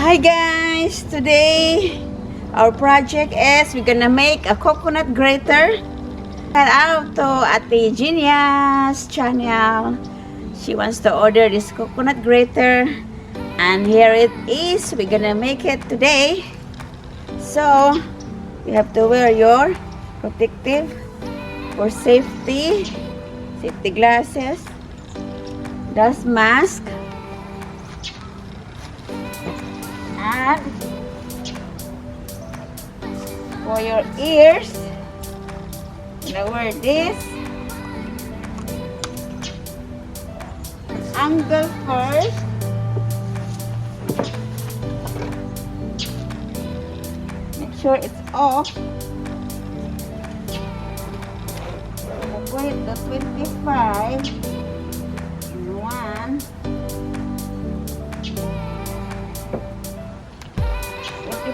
Hi guys! Today our project is we're gonna make a coconut grater. Shout out to Ate Genia's channel. She wants to order this coconut grater, and here it is. We're gonna make it today. So you have to wear your protective for safety glasses, dust mask, and for your ears, you're gonna wear this angle first. Make sure it's off. Wait the 25 and 1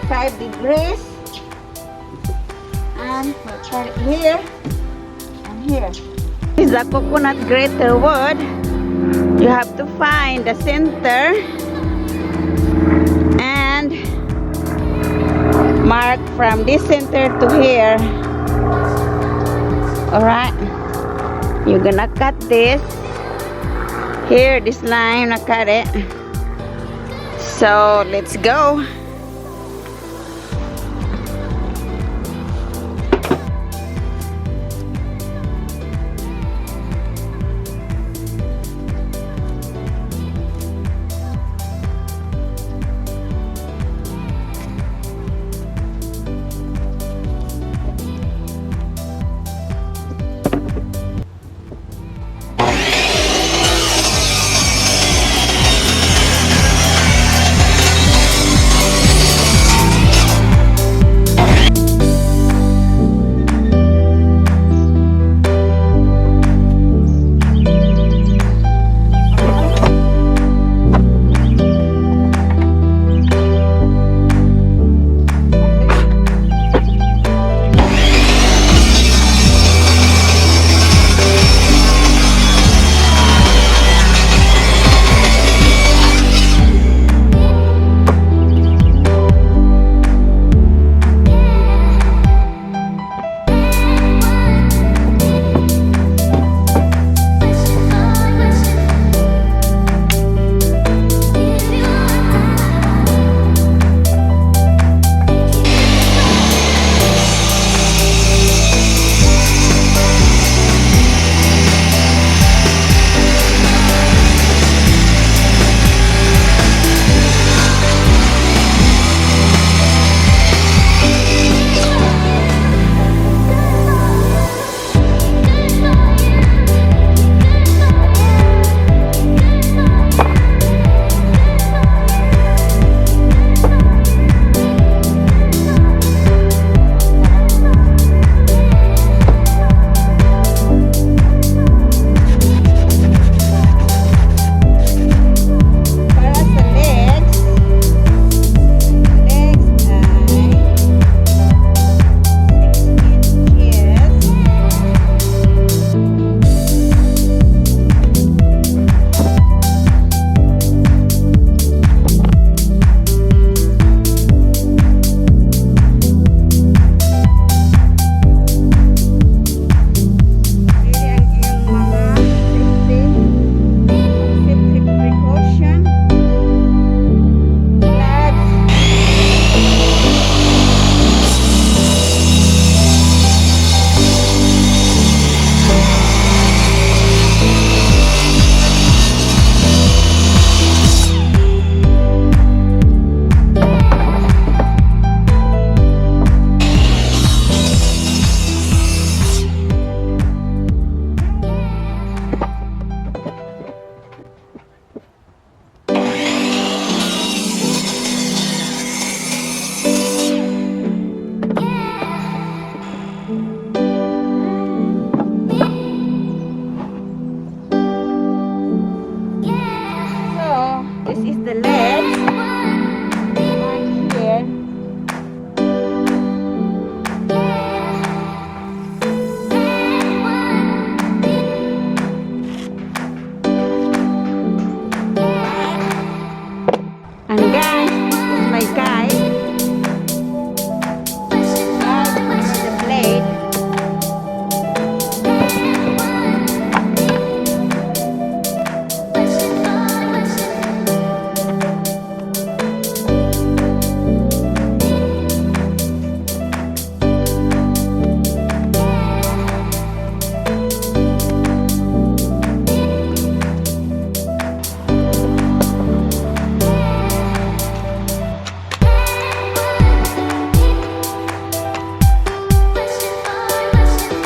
25 degrees, and we'll cut it here and here. This is a coconut grater wood. You have to find the center and mark from this center to here. Alright, you're gonna cut this here, this line, I cut it. So let's go.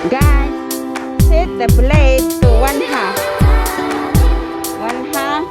Guys, set the blade to 1/2. 1/2.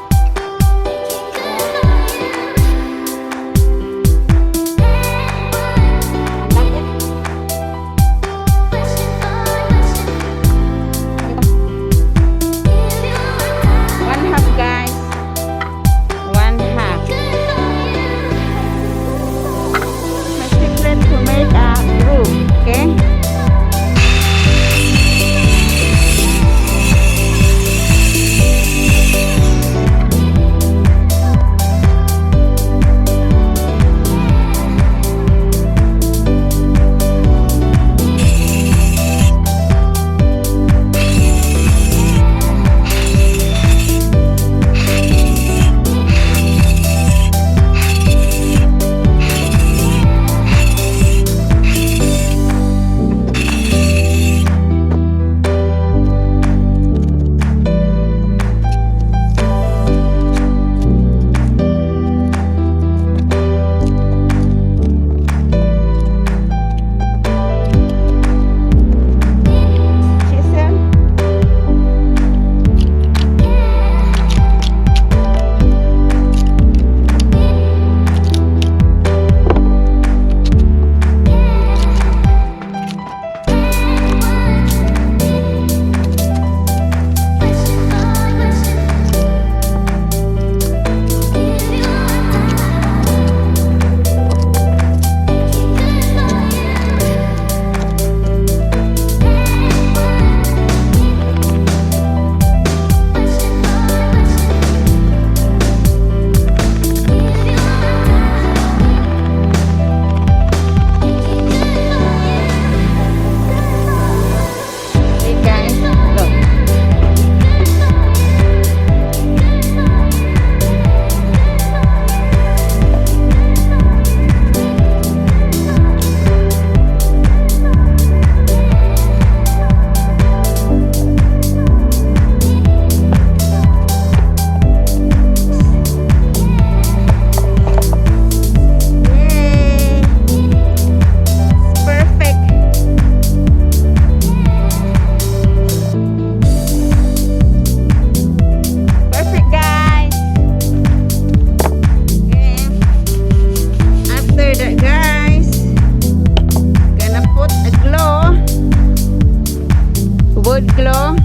wood glue.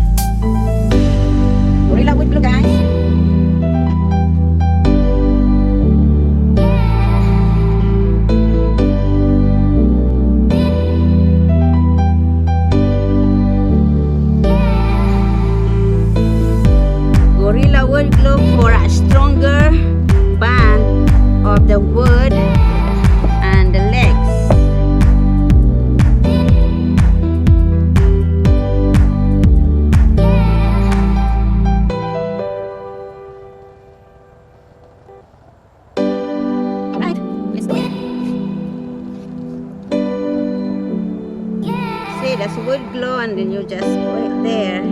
Gorilla wood glue, guys. Gorilla wood glue for a stronger band of the wood and the legs. See, that's wood glue, and then you just put it there.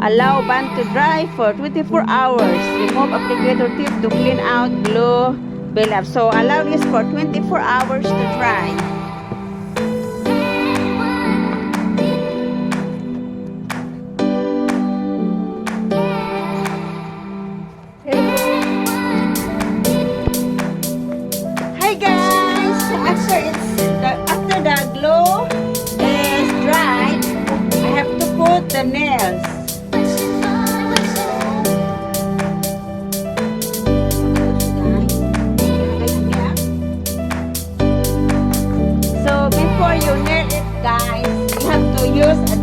Allow band to dry for 24 hours. Remove applicator tip to clean out glue buildup. So allow this for 24 hours to dry. Hi guys! After the glue is dried, I have to put the nails. Before you nail it, guys, you have to use a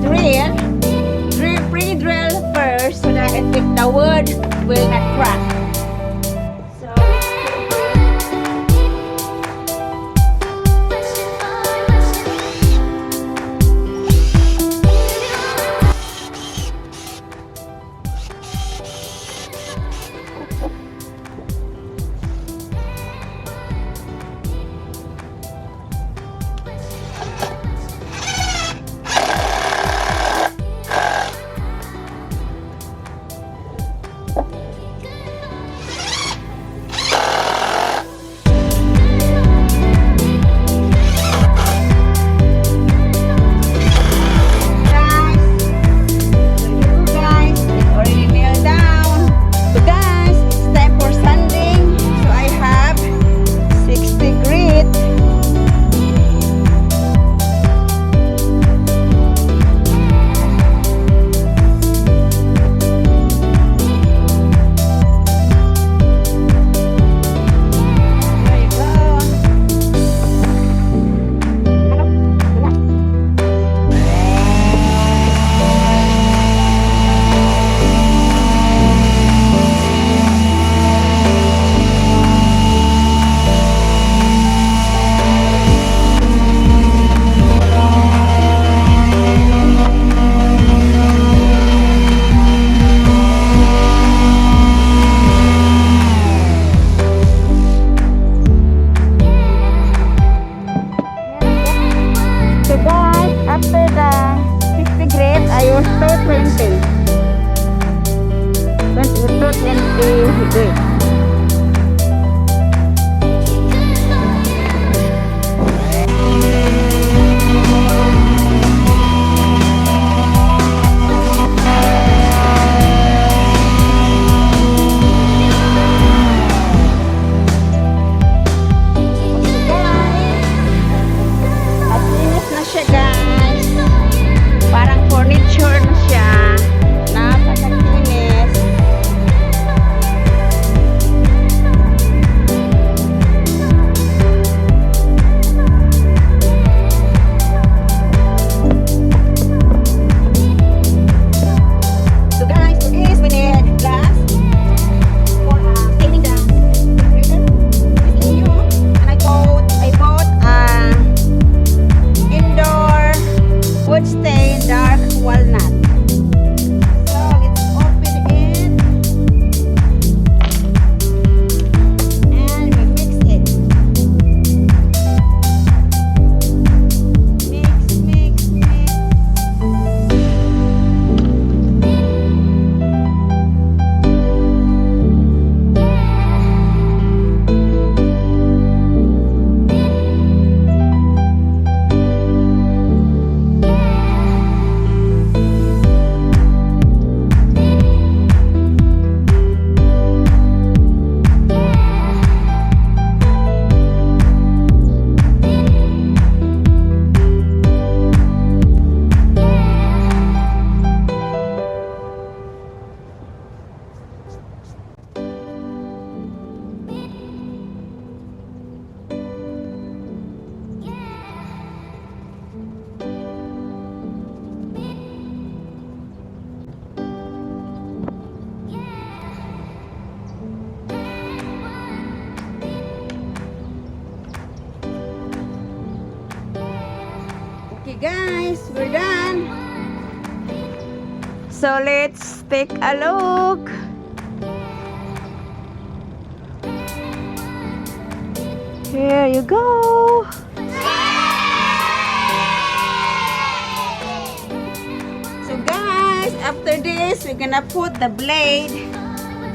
pre-drill first so that the wood will not crack. So Ayos to 20. 20 to 20 grade. Okay guys, we're done. So let's take a look. Here you go. So guys, after this, we're gonna put the blade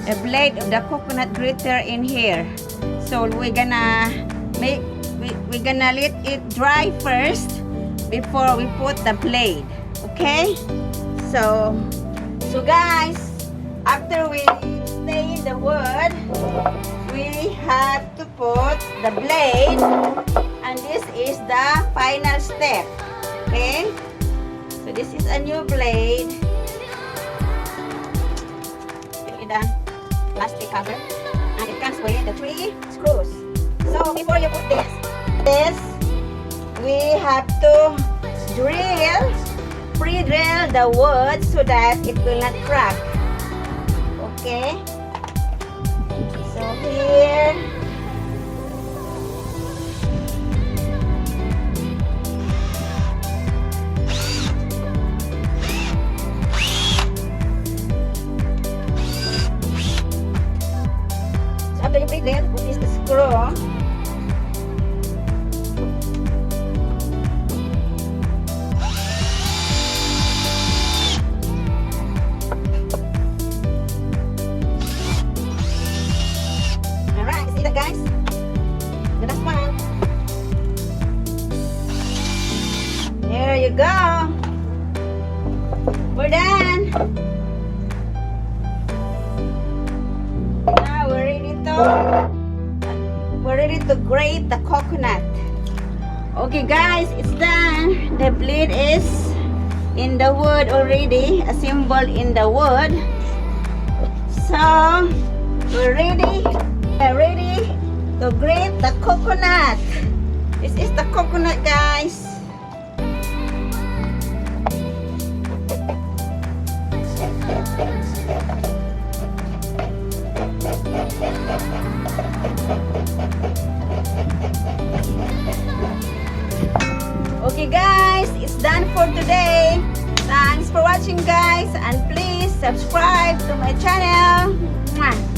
of the coconut grater in here. So we're gonna let it dry first before we put the blade. Okay? So guys, after we stain the wood, we have to put the blade, and this is the final step. Okay? So this is a new blade. Okay, the plastic cover, and it comes with the 3 screws. So before you put this, we have to pre-drill the wood so that it will not crack. Okay? So here, so after you pre-drill, put this screw. Guys, the last one. There you go. We're done. Now we're ready to grate the coconut. Okay guys, it's done. The blade is in the wood already, assembled in the wood. So we're ready to grate the coconut. This is the coconut, guys. Okay guys, it's done for today. Thanks for watching guys, and please subscribe to my channel. Mwah.